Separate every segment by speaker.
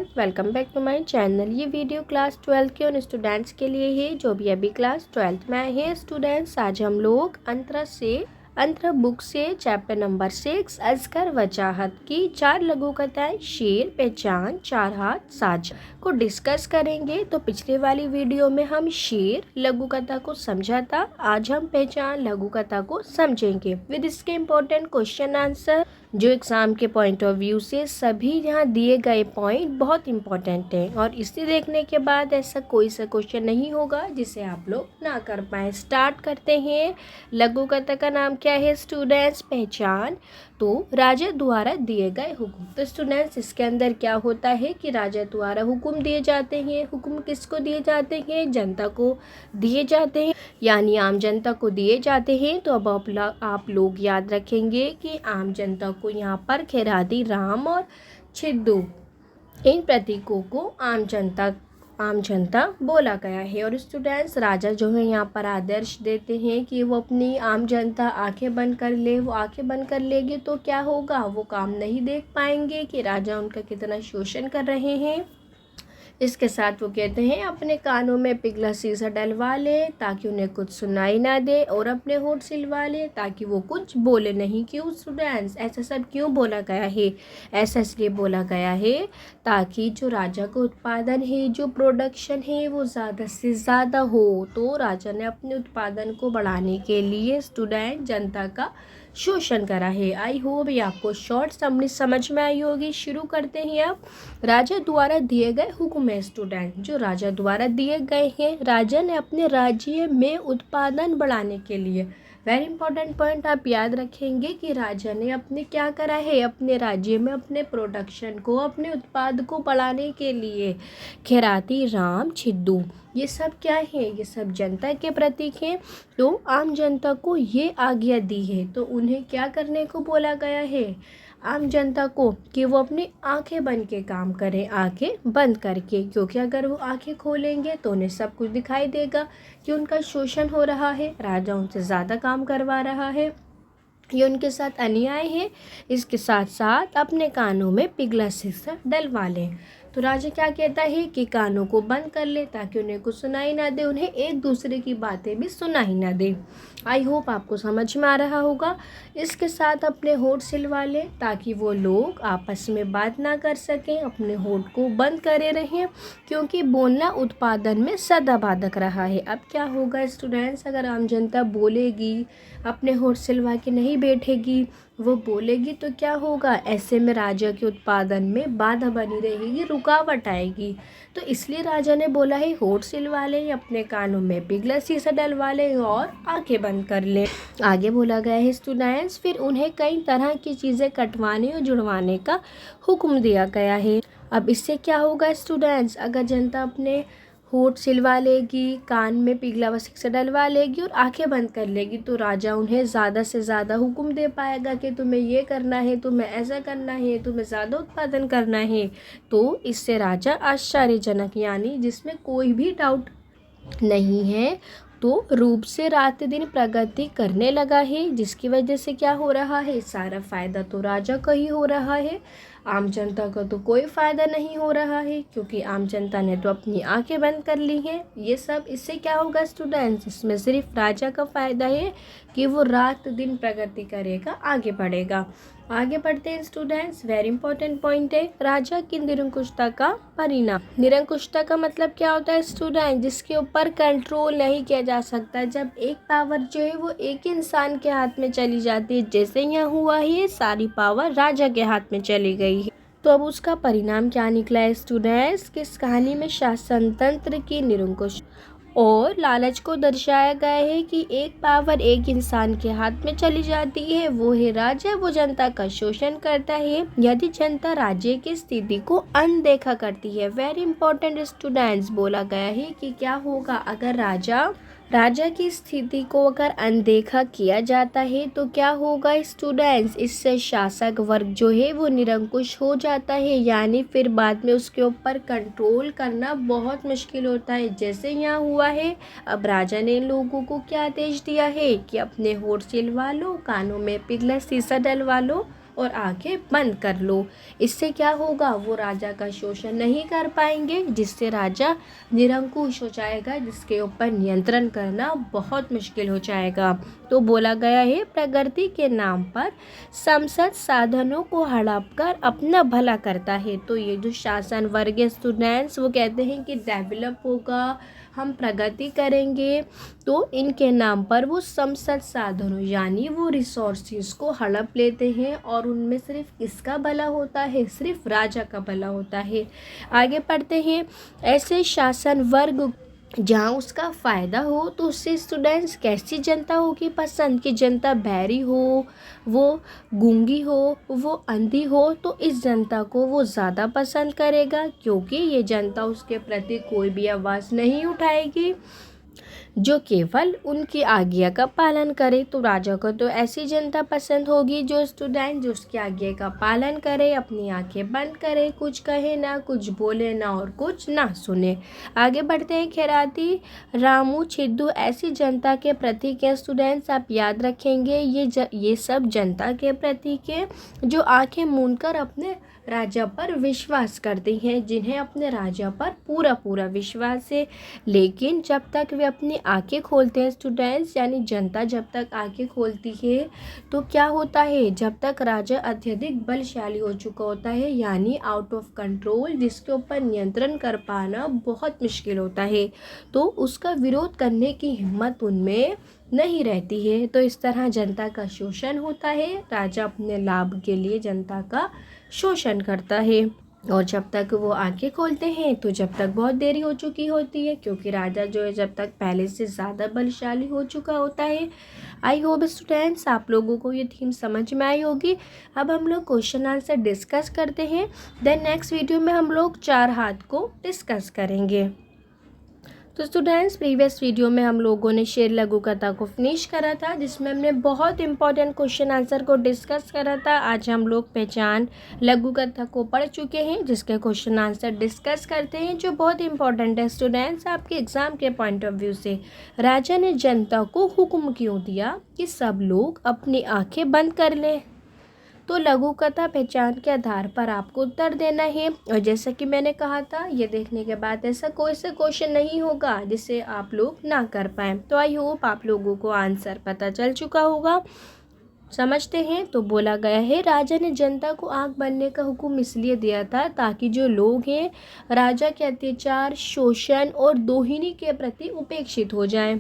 Speaker 1: Everyone, welcome back to my channel. ये video class 12 के उन स्टूडेंट्स के लिए है जो भी अभी क्लास 12 में आए हैं। स्टूडेंट्स, आज हम लोग अंतरा बुक से चैप्टर नंबर 6 अजगर वजाहत की 4 लघु कथाएं शेर, पहचान, चार हाथ, साझा को डिस्कस करेंगे। तो पिछले वाली वीडियो में हम शेर लघु कथा को समझा था, आज हम पहचान लघु कथा को समझेंगे विद इसके इम्पोर्टेंट क्वेश्चन आंसर जो एग्जाम के पॉइंट ऑफ व्यू से सभी यहाँ दिए गए पॉइंट बहुत इंपॉर्टेंट हैं और इसे देखने के बाद ऐसा कोई सा क्वेश्चन नहीं होगा जिसे आप लोग ना कर पाए। स्टार्ट करते हैं। लघु कथा का नाम क्या है स्टूडेंट्स? पहचान। तो राजा द्वारा दिए गए हुक्म। तो स्टूडेंट्स, इसके अंदर क्या होता है कि राजा द्वारा हुक्म दिए जाते हैं। हुक्म किसको दिए जाते हैं? जनता को दिए जाते हैं, यानी आम जनता को दिए जाते हैं। तो अब आप लोग याद रखेंगे कि आम जनता को यहाँ पर खैराती राम और छिद्दू इन प्रतीकों को आम जनता बोला गया है। और स्टूडेंट्स, राजा जो है यहाँ पर आदर्श देते हैं कि वो अपनी आम जनता आंखें बंद कर ले। वो आंखें बंद कर लेगी तो क्या होगा? वो काम नहीं देख पाएंगे कि राजा उनका कितना शोषण कर रहे हैं। इसके साथ वो कहते हैं अपने कानों में पिघला शीशा डलवा ले ताकि उन्हें कुछ सुनाई ना दे और अपने होठ सिलवा ले ताकि वो कुछ बोले नहीं। क्यों स्टूडेंट्स, ऐसा सब क्यों बोला गया है? ऐसा इसलिए बोला गया है ताकि जो राजा का उत्पादन है, जो प्रोडक्शन है, वो ज़्यादा से ज़्यादा हो। तो राजा ने अपने उत्पादन को बढ़ाने के लिए स्टूडेंट जनता का शोषण करा है। आई होप ये आपको शॉर्ट समझ में आई होगी। शुरू करते हैं अब। राजा द्वारा दिए गए हुक्म है स्टूडेंट, जो राजा द्वारा दिए गए हैं। राजा ने अपने राज्य में उत्पादन बढ़ाने के लिए, वेरी इंपॉर्टेंट पॉइंट आप याद रखेंगे कि राजा ने अपने क्या करा है, अपने राज्य में अपने प्रोडक्शन को, अपने उत्पाद को बढ़ाने के लिए खैराती राम, छिद्दू, ये सब क्या है? ये सब जनता के प्रतीक हैं। तो आम जनता को ये आज्ञा दी है, तो उन्हें क्या करने को बोला गया है आम जनता को कि वो अपनी आंखें बंद के काम करें, आंखें बंद करके, क्योंकि अगर वो आंखें खोलेंगे तो उन्हें सब कुछ दिखाई देगा कि उनका शोषण हो रहा है, राजा उनसे ज़्यादा काम करवा रहा है, ये उनके साथ अन्याय है। इसके साथ साथ अपने कानों में पिघला शीशा डलवा लें। तो राजा क्या कहता है कि कानों को बंद कर ले ताकि उन्हें कुछ सुनाई ना दे, उन्हें एक दूसरे की बातें भी सुनाई ना दे। आई होप आपको समझ में आ रहा होगा। इसके साथ अपने होठ सिलवा ले ताकि वो लोग आपस में बात ना कर सकें, अपने होठ को बंद करे रहें, क्योंकि बोलना उत्पादन में सदा बाधक रहा है। अब क्या होगा स्टूडेंट्स, अगर आम जनता बोलेगी, अपने होठ सिलवा के नहीं बैठेगी, वो बोलेगी तो क्या होगा? ऐसे में राजा के उत्पादन में बाधा बनी रहेगी, रुकावट आएगी। तो इसलिए राजा ने बोला है होठ सिलवा लें, अपने कानों में पिघला शीशा डलवा लें और आंखें बंद कर लें। आगे बोला गया है स्टूडेंट्स, फिर उन्हें कई तरह की चीज़ें कटवाने और जुड़वाने का हुक्म दिया गया है। अब इससे क्या होगा स्टूडेंट्स, अगर जनता अपने होठ सिलवा लेगी, कान में पिघला हुआ शीशा डलवा लेगी और आंखें बंद कर लेगी, तो राजा उन्हें ज़्यादा से ज़्यादा हुक्म दे पाएगा कि तुम्हें ये करना है, तुम्हें ऐसा करना है, तुम्हें ज़्यादा उत्पादन करना है। तो इससे राजा आश्चर्यजनक, यानी जिसमें कोई भी डाउट नहीं है, तो रूप से रात दिन प्रगति करने लगा है, जिसकी वजह से क्या हो रहा है? सारा फायदा तो राजा का ही हो रहा है, आम जनता का तो कोई फ़ायदा नहीं हो रहा है, क्योंकि आम जनता ने तो अपनी आंखें बंद कर ली हैं। ये सब इससे क्या होगा स्टूडेंट्स, इसमें सिर्फ राजा का फ़ायदा है कि वो रात दिन प्रगति करेगा, आगे बढ़ेगा। आगे बढ़ते हैं स्टूडेंट्स, वेरी इंपॉर्टेंट पॉइंट है राजा की निरंकुशता का परिणाम। निरंकुशता का मतलब क्या होता है स्टूडेंट? जिसके ऊपर कंट्रोल नहीं किया जा सकता। जब एक पावर जो है वो एक इंसान के हाथ में चली जाती है, जैसे यहाँ हुआ है, सारी पावर राजा के हाथ में चली गई है। तो अब उसका परिणाम क्या निकला है स्टूडेंट्स? किस कहानी में शासन तंत्र की निरंकुश और लालच को दर्शाया गया है कि एक पावर एक इंसान के हाथ में चली जाती है, वो है राजा, वो जनता का शोषण करता है यदि जनता राज्य की स्थिति को अनदेखा करती है। वेरी इंपॉर्टेंट स्टूडेंट्स, बोला गया है कि क्या होगा अगर राजा की स्थिति को अगर अनदेखा किया जाता है तो क्या होगा स्टूडेंट्स? इससे शासक वर्ग जो है वो निरंकुश हो जाता है, यानी फिर बाद में उसके ऊपर कंट्रोल करना बहुत मुश्किल होता है, जैसे यहाँ हुआ है। अब राजा ने लोगों को क्या आदेश दिया है कि अपने होठ सिलवा लो, कानों में पिघला शीशा डलवा लो और आंखें बंद कर लो। इससे क्या होगा, वो राजा का शोषण नहीं कर पाएंगे, जिससे राजा निरंकुश हो जाएगा, जिसके ऊपर नियंत्रण करना बहुत मुश्किल हो जाएगा। तो बोला गया है प्रगति के नाम पर संसद साधनों को हड़प कर अपना भला करता है। तो ये जो शासन वर्ग है स्टूडेंट्स, वो कहते हैं कि डेवलप होगा, हम प्रगति करेंगे, तो इनके नाम पर वो संसद साधनों यानी वो रिसोर्सेज को हड़प लेते हैं और उनमें सिर्फ किसका भला होता है, सिर्फ राजा का भला होता है। आगे पढ़ते हैं। ऐसे शासन वर्ग जहाँ उसका फ़ायदा हो तो उससे स्टूडेंट्स कैसी जनता होगी पसंद, कि जनता बहरी हो, वो गूंगी हो, वो अंधी हो, तो इस जनता को वो ज़्यादा पसंद करेगा, क्योंकि ये जनता उसके प्रति कोई भी आवाज़ नहीं उठाएगी, जो केवल उनकी आज्ञा का पालन करे। तो राजा को तो ऐसी जनता पसंद होगी जो स्टूडेंट जो उसकी आज्ञा का पालन करे, अपनी आंखें बंद करे, कुछ कहे ना, कुछ बोले ना और कुछ ना सुने। आगे बढ़ते हैं। खैराती, रामू, छिद्दू ऐसी जनता के प्रतीक हैं स्टूडेंट्स, आप याद रखेंगे। ये सब जनता के प्रतीक हैं जो आंखें मूंद कर अपने राजा पर विश्वास करती हैं, जिन्हें अपने राजा पर पूरा पूरा विश्वास है। लेकिन जब तक वे अपनी आंखें खोलते हैं स्टूडेंट्स, यानी जनता जब तक आंखें खोलती है तो क्या होता है, जब तक राजा अत्यधिक बलशाली हो चुका होता है, यानी आउट ऑफ कंट्रोल, जिसके ऊपर नियंत्रण कर पाना बहुत मुश्किल होता है, तो उसका विरोध करने की हिम्मत उनमें नहीं रहती है। तो इस तरह जनता का शोषण होता है, राजा अपने लाभ के लिए जनता का शोषण करता है। और जब तक वो आंखें खोलते हैं तो जब तक बहुत देरी हो चुकी होती है, क्योंकि राजा जो है जब तक पहले से ज़्यादा बलशाली हो चुका होता है। आई होप स्टूडेंट्स आप लोगों को ये थीम समझ में आई होगी। अब हम लोग क्वेश्चन आंसर डिस्कस करते हैं, देन नेक्स्ट वीडियो में हम लोग 4 हाथ को डिस्कस करेंगे। तो स्टूडेंट्स प्रीवियस वीडियो में हम लोगों ने शेर लघु कथा को फिनिश करा था, जिसमें हमने बहुत इंपॉर्टेंट क्वेश्चन आंसर को डिस्कस करा था। आज हम लोग पहचान लघु कथा को पढ़ चुके हैं, जिसके क्वेश्चन आंसर डिस्कस करते हैं, जो बहुत इंपॉर्टेंट है स्टूडेंट्स आपके एग्जाम के पॉइंट ऑफ व्यू से। राजा ने जनता को हुक्म क्यों दिया कि सब लोग अपनी आंखें बंद कर लें? तो लघु कथा पहचान के आधार पर आपको उत्तर देना है। और जैसा कि मैंने कहा था, ये देखने के बाद ऐसा कोई सा क्वेश्चन नहीं होगा जिसे आप लोग ना कर पाएँ। तो आई होप आप लोगों को आंसर पता चल चुका होगा। समझते हैं। तो बोला गया है राजा ने जनता को आंख बनने का हुक्म इसलिए दिया था ताकि जो लोग हैं राजा के अत्याचार, शोषण और दोहिनी के प्रति उपेक्षित हो जाएं,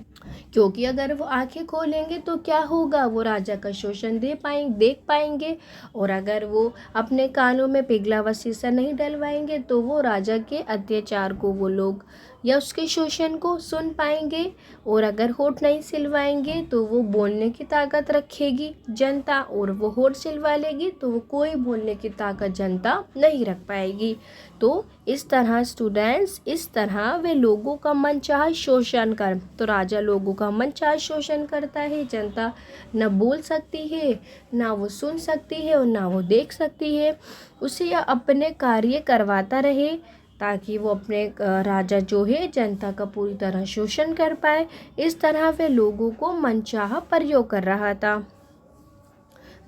Speaker 1: क्योंकि अगर वो आंखें खोलेंगे तो क्या होगा, वो राजा का शोषण देख पाएंगे, और अगर वो अपने कानों में पिघला हुआ शीशा नहीं डलवाएंगे तो वो राजा के अत्याचार को वो लोग या उसके शोषण को सुन पाएंगे, और अगर होठ नहीं सिलवाएंगे तो वो बोलने की ताकत रखेगी जनता, और वो होठ सिलवा लेगी तो वो कोई बोलने की ताकत जनता नहीं रख पाएगी। तो इस तरह स्टूडेंट्स, इस तरह वे लोगों का मनचाहा शोषण कर, तो राजा लोगों का मनचाहा शोषण करता है, जनता न बोल सकती है, ना वो सुन सकती है और ना वो देख सकती है। उसे यह अपने कार्य करवाता रहे ताकि वो अपने राजा जो है जनता का पूरी तरह शोषण कर पाए। इस तरह वे लोगों को मनचाहा प्रयोग कर रहा था।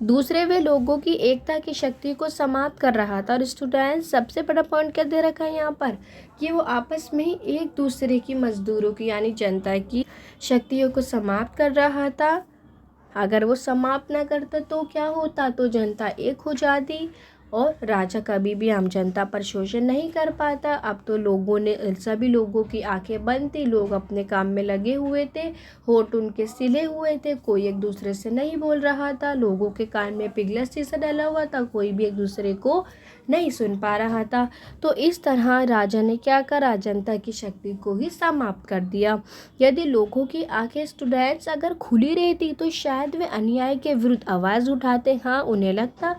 Speaker 1: दूसरे वे लोगों की एकता की शक्ति को समाप्त कर रहा था। और स्टूडेंट्स सबसे बड़ा पॉइंट क्या दे रखा है यहाँ पर, कि वो आपस में ही एक दूसरे की मजदूरों की यानी जनता की शक्तियों को समाप्त कर रहा था। अगर वो समाप्त ना करता तो क्या होता, तो जनता एक हो जाती और राजा कभी भी आम जनता पर शोषण नहीं कर पाता। अब तो लोगों ने, सभी लोगों की आंखें बंद थी, लोग अपने काम में लगे हुए थे, होठ उनके सिले हुए थे, कोई एक दूसरे से नहीं बोल रहा था, लोगों के कान में पिघला शीशा डला हुआ था, कोई भी एक दूसरे को नहीं सुन पा रहा था। तो इस तरह राजा ने क्या करा, जनता की शक्ति को ही समाप्त कर दिया। यदि लोगों की आंखें स्टूडेंट्स अगर खुली रहती तो शायद वे अन्याय के विरुद्ध आवाज़ उठाते। हाँ, उन्हें लगता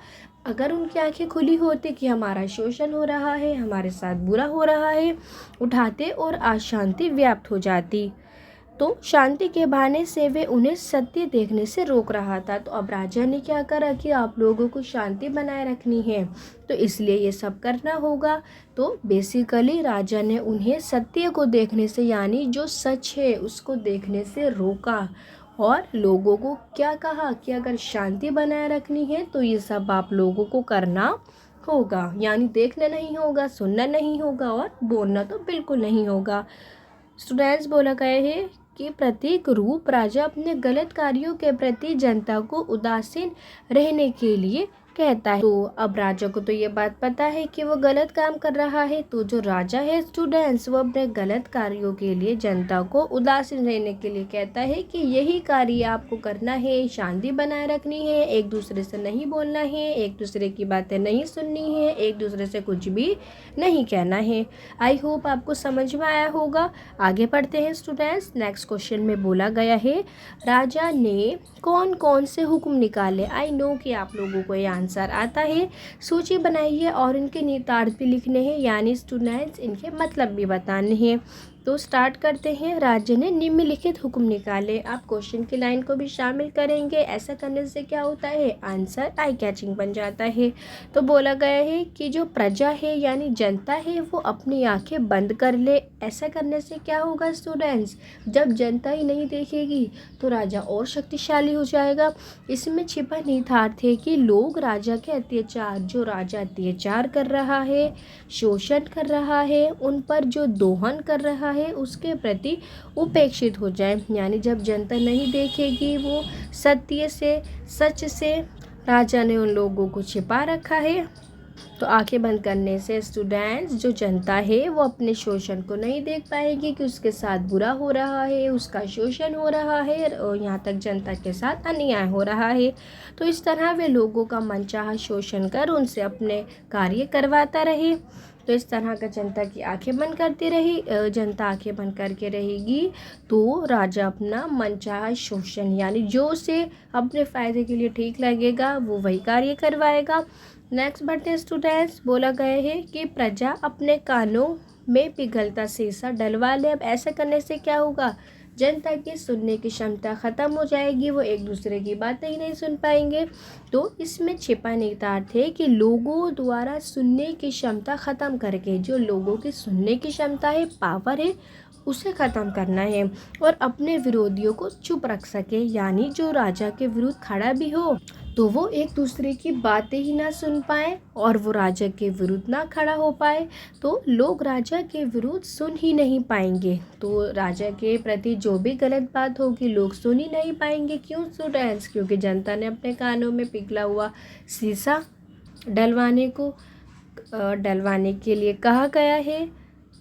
Speaker 1: अगर उनकी आंखें खुली होती कि हमारा शोषण हो रहा है, हमारे साथ बुरा हो रहा है, उठाते और अशांति व्याप्त हो जाती। तो शांति के बहाने से वे उन्हें सत्य देखने से रोक रहा था। तो अब राजा ने क्या करा कि आप लोगों को शांति बनाए रखनी है, तो इसलिए ये सब करना होगा। तो बेसिकली राजा ने उन्हें सत्य को देखने से यानी जो सच है उसको देखने से रोका, और लोगों को क्या कहा कि अगर शांति बनाए रखनी है तो ये सब आप लोगों को करना होगा, यानी देखना नहीं होगा, सुनना नहीं होगा और बोलना तो बिल्कुल नहीं होगा। स्टूडेंट्स बोला गया है कि प्रत्येक रूप राजा अपने गलत कार्यों के प्रति जनता को उदासीन रहने के लिए कहता है। तो अब राजा को तो ये बात पता है कि वो गलत काम कर रहा है, तो जो राजा है स्टूडेंट्स वो अपने गलत कार्यों के लिए जनता को उदासीन रहने के लिए कहता है कि यही कार्य आपको करना है, शांति बनाए रखनी है, एक दूसरे से नहीं बोलना है, एक दूसरे की बातें नहीं सुननी है, एक दूसरे से कुछ भी नहीं कहना है। आई होप आपको समझ में आया होगा। आगे पढ़ते हैं स्टूडेंट्स। नेक्स्ट क्वेश्चन में बोला गया है राजा ने कौन कौन से हुक्म निकाले। आई नो कि आप लोगों को ये आंसर आता है। सूची बनाइए और इनके निहितार्थ भी लिखने हैं, यानी स्टूडेंट्स इनके मतलब भी बताने हैं। तो स्टार्ट करते हैं। राज्य ने निम्नलिखित हुक्म निकाले। आप क्वेश्चन की लाइन को भी शामिल करेंगे। ऐसा करने से क्या होता है, आंसर आई कैचिंग बन जाता है। तो बोला गया है कि जो प्रजा है यानी जनता है वो अपनी आंखें बंद कर ले। ऐसा करने से क्या होगा स्टूडेंट्स, जब जनता ही नहीं देखेगी तो राजा और शक्तिशाली हो जाएगा। इसमें छिपा निहितार्थ है कि लोग राजा के अत्याचार, जो राजा अत्याचार कर रहा है, शोषण कर रहा है, उन पर जो दोहन कर रहा है उसके प्रति उपेक्षित हो जाए। यानी जब जनता नहीं देखेगी वो सत्य से, सच से राजा ने उन लोगों को छिपा रखा है। तो आंखें बंद करने से स्टूडेंट्स जो जनता है वो अपने शोषण को नहीं देख पाएगी कि उसके साथ बुरा हो रहा है, उसका शोषण हो रहा है और यहाँ तक जनता के साथ अन्याय हो रहा है। तो इस तरह वे लोगों का मनचाहा शोषण कर उनसे अपने कार्य करवाता रहे। तो इस तरह का जनता की आंखें बंद करती रही, जनता आंखें बंद करके रहेगी तो राजा अपना मनचाहा शोषण यानी जो उसे अपने फ़ायदे के लिए ठीक लगेगा वो वही कार्य करवाएगा। नेक्स्ट बढ़ते हैं स्टूडेंट्स। बोला गया है कि प्रजा अपने कानों में पिघलता शीशा डलवा ले। अब ऐसा करने से क्या होगा, जनता की सुनने की क्षमता ख़त्म हो जाएगी, वो एक दूसरे की बातें ही नहीं सुन पाएंगे। तो इसमें छिपा निहितार्थ है कि लोगों द्वारा सुनने की क्षमता ख़त्म करके, जो लोगों की सुनने की क्षमता है, पावर है, उसे ख़त्म करना है और अपने विरोधियों को चुप रख सके। यानी जो राजा के विरुद्ध खड़ा भी हो तो वो एक दूसरे की बातें ही ना सुन पाए और वो राजा के विरुद्ध ना खड़ा हो पाए, तो लोग राजा के विरुद्ध सुन ही नहीं पाएंगे। तो राजा के प्रति जो भी गलत बात होगी लोग सुन ही नहीं पाएंगे। क्यों स्टूडेंट्स, क्योंकि जनता ने अपने कानों में पिघला हुआ शीशा डलवाने के लिए कहा गया है।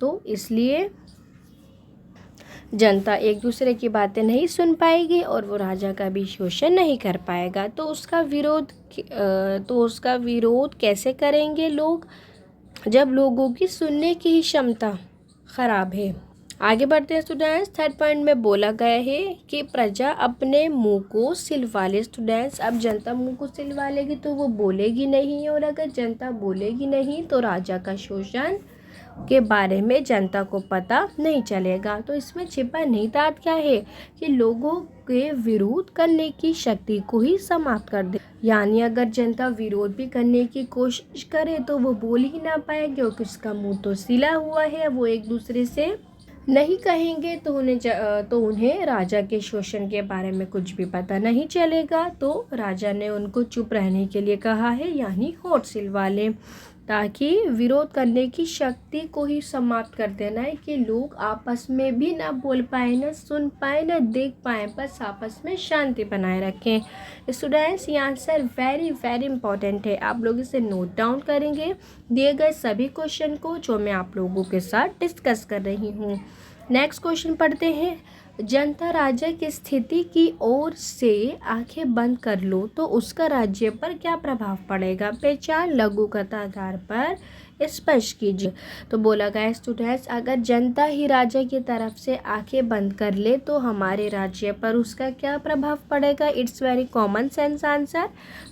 Speaker 1: तो इसलिए जनता एक दूसरे की बातें नहीं सुन पाएगी और वो राजा का भी शोषण नहीं कर पाएगा। तो उसका विरोध कैसे करेंगे लोग, जब लोगों की सुनने की ही क्षमता खराब है। आगे बढ़ते हैं स्टूडेंट्स। थर्ड पॉइंट में बोला गया है कि प्रजा अपने मुंह को सिलवा ले। स्टूडेंट्स अब जनता मुंह को सिलवा लेगी तो वो बोलेगी नहीं, और अगर जनता बोलेगी नहीं तो राजा का शोषण के बारे में जनता को पता नहीं चलेगा। तो इसमें छिपा निहितार्थ क्या है कि लोगों के विरोध करने की शक्ति को ही समाप्त कर दे। यानी अगर जनता विरोध भी करने की कोशिश करे तो वो बोल ही ना पाए, क्योंकि उसका मुंह तो सिला हुआ है, वो एक दूसरे से नहीं कहेंगे तो उन्हें राजा के शोषण के बारे में कुछ भी पता नहीं चलेगा। तो राजा ने उनको चुप रहने के लिए कहा है, यानी होठ सिलवा लें, ताकि विरोध करने की शक्ति को ही समाप्त कर देना है कि लोग आपस में भी ना बोल पाए, ना सुन पाए, ना देख पाए, बस आपस में शांति बनाए रखें। स्टूडेंट्स ये आंसर वेरी वेरी इंपॉर्टेंट है, आप लोग इसे नोट डाउन करेंगे दिए गए सभी क्वेश्चन को जो मैं आप लोगों के साथ डिस्कस कर रही हूँ। नेक्स्ट क्वेश्चन पढ़ते हैं। जनता राजा की स्थिति की ओर से आंखें बंद कर लो तो उसका राज्य पर क्या प्रभाव पड़ेगा। पहचान लघुकथा आधार पर स्पष्ट कीजिए। तो बोला गया स्टूडेंट्स अगर जनता ही राजा की तरफ से आंखें बंद कर ले तो हमारे राज्य पर उसका क्या प्रभाव पड़ेगा। It's very common sense answer.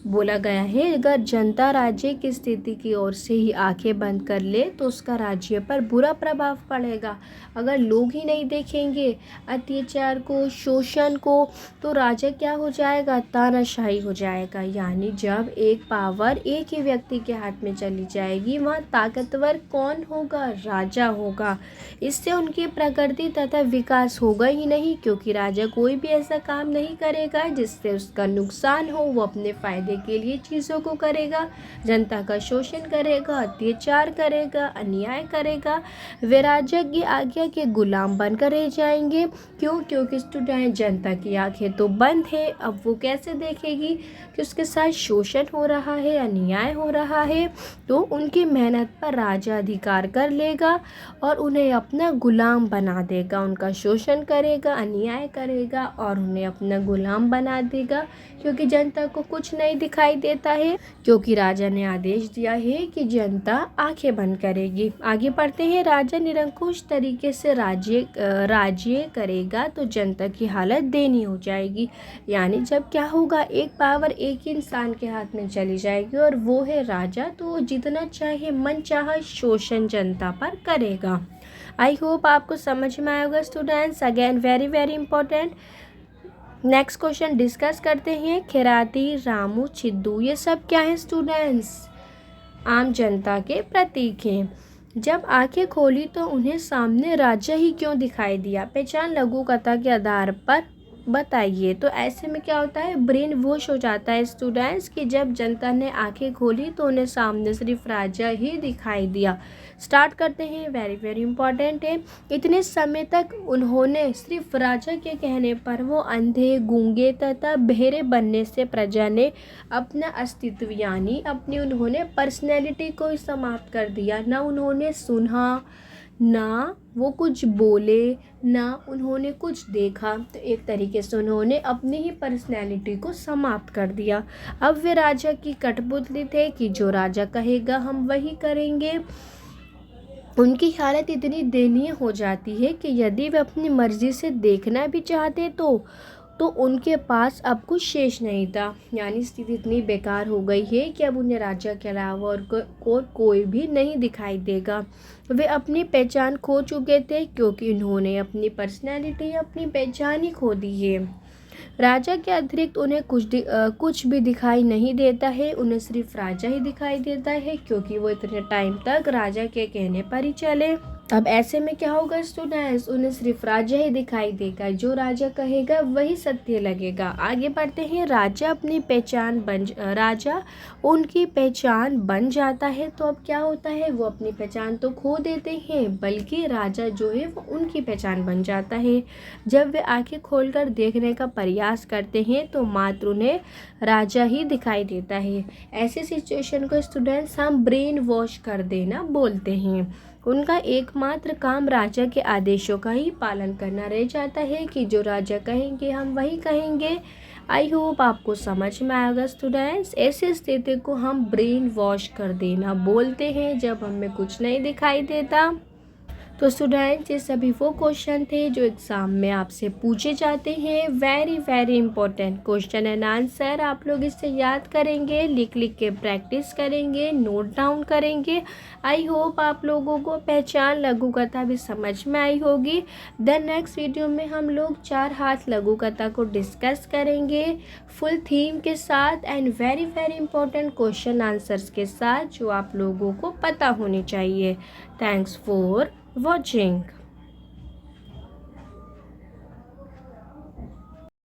Speaker 1: बोला गया है अगर जनता राज्य की स्थिति की ओर से ही आंखें बंद कर ले तो उसका राज्य पर बुरा प्रभाव पड़ेगा। अगर लोग ही नहीं देखेंगे अत्याचार को, शोषण को, तो राजा क्या हो जाएगा, तानाशाही हो जाएगा। यानी जब एक पावर एक ही व्यक्ति के हाथ में चली जाएगी वहाँ ताकतवर कौन होगा? राजा होगा। इससे उनकी प्रगति तथा विकास होगा ही नहीं, क्योंकि राजा कोई भी ऐसा काम नहीं करेगा जिससे उसका नुकसान हो। वो अपने फायदे के लिए चीज़ों को करेगा, जनता का शोषण करेगा, अत्याचार करेगा, अन्याय करेगा। वे राजा की आज्ञा के गुलाम बनकर रह जाएंगे। क्यों? क्योंकि स्टूडेंट, जनता की आंखें तो बंद है। अब वो कैसे देखेगी कि उसके साथ शोषण हो रहा है, अन्याय हो रहा है? तो उनकी मेहनत पर राजा अधिकार कर लेगा और उन्हें अपना गुलाम बना देगा। उनका शोषण करेगा, अन्याय करेगा और उन्हें अपना गुलाम बना देगा, क्योंकि जनता को कुछ नहीं दिखाई देता है, क्योंकि राजा ने आदेश दिया है कि जनता आंखें बंद करेगी। आगे पढ़ते हैं। राजा निरंकुश तरीके से राज्य करेगा तो जनता की हालत दयनीय हो जाएगी। यानी जब क्या होगा, एक पावर एक ही इंसान के हाथ में चली जाएगी और वो है राजा, तो जितना चाहे मन चाहा शोषण जनता पर करेगा। आई होप आपको समझ में आएगा students. Again very very important. Next question discuss करते हैं। खिराती, रामू, छिद्दू, ये सब क्या है स्टूडेंट्स? आम जनता के प्रतीक हैं। जब आंखें खोली तो उन्हें सामने राजा ही क्यों दिखाई दिया? पहचान लघु कथा के आधार पर बताइए। तो ऐसे में क्या होता है, ब्रेन वॉश हो जाता है स्टूडेंट्स, कि जब जनता ने आंखें खोली तो उन्हें सामने सिर्फ राजा ही दिखाई दिया। स्टार्ट करते हैं। वेरी वेरी इंपॉर्टेंट है। इतने समय तक उन्होंने सिर्फ राजा के कहने पर वो अंधे, गूंगे तथा बहरे बनने से प्रजा ने अपना अस्तित्व यानी अपनी उन्होंने पर्सनैलिटी को ही समाप्त कर दिया। ना उन्होंने सुना, ना वो कुछ बोले, ना उन्होंने कुछ देखा। तो एक तरीके से उन्होंने अपनी ही पर्सनैलिटी को समाप्त कर दिया। अब वे राजा की कठपुतली थे कि जो राजा कहेगा हम वही करेंगे। उनकी हालत इतनी दयनीय हो जाती है कि यदि वे अपनी मर्जी से देखना भी चाहते तो उनके पास अब कुछ शेष नहीं था। यानी स्थिति इतनी बेकार हो गई है कि अब उन्हें राजा के अलावा और कोई भी नहीं दिखाई देगा। वे अपनी पहचान खो चुके थे, क्योंकि उन्होंने अपनी पर्सनैलिटी, अपनी पहचान ही खो दी है। राजा के अतिरिक्त उन्हें कुछ भी दिखाई नहीं देता है। उन्हें सिर्फ राजा ही दिखाई देता है, क्योंकि वो इतने टाइम तक राजा के कहने पर ही चले। अब ऐसे में क्या होगा स्टूडेंट्स, उन्हें सिर्फ राजा ही दिखाई देगा। जो राजा कहेगा वही सत्य लगेगा। आगे बढ़ते हैं। राजा उनकी पहचान बन जाता है। तो अब क्या होता है, वो अपनी पहचान तो खो देते हैं, बल्कि राजा जो है वो उनकी पहचान बन जाता है। जब वे आंखें खोलकर देखने का प्रयास करते हैं तो मात्र उन्हें राजा ही दिखाई देता है। ऐसी सिचुएशन को स्टूडेंट्स हम ब्रेन वॉश कर देना बोलते हैं। उनका एकमात्र काम राजा के आदेशों का ही पालन करना रह जाता है, कि जो राजा कहेंगे हम वही कहेंगे। आई होप आपको समझ में आएगा स्टूडेंट्स। ऐसी स्थिति को हम ब्रेन वॉश कर देना बोलते हैं, जब हमें कुछ नहीं दिखाई देता। तो स्टूडेंट्स, ये सभी वो क्वेश्चन थे जो एग्ज़ाम में आपसे पूछे जाते हैं। Very very important question and answer. आप लोग इससे याद करेंगे, लिख लिख के प्रैक्टिस करेंगे, नोट डाउन करेंगे। आई होप आप लोगों को पहचान लघु कथा भी समझ में आई होगी। द नेक्स्ट वीडियो में हम लोग 4 हाथ लघु कथा को डिस्कस करेंगे फुल थीम के साथ and very very important question answers के साथ, जो आप लोगों को पता होनी चाहिए। Thanks for watching।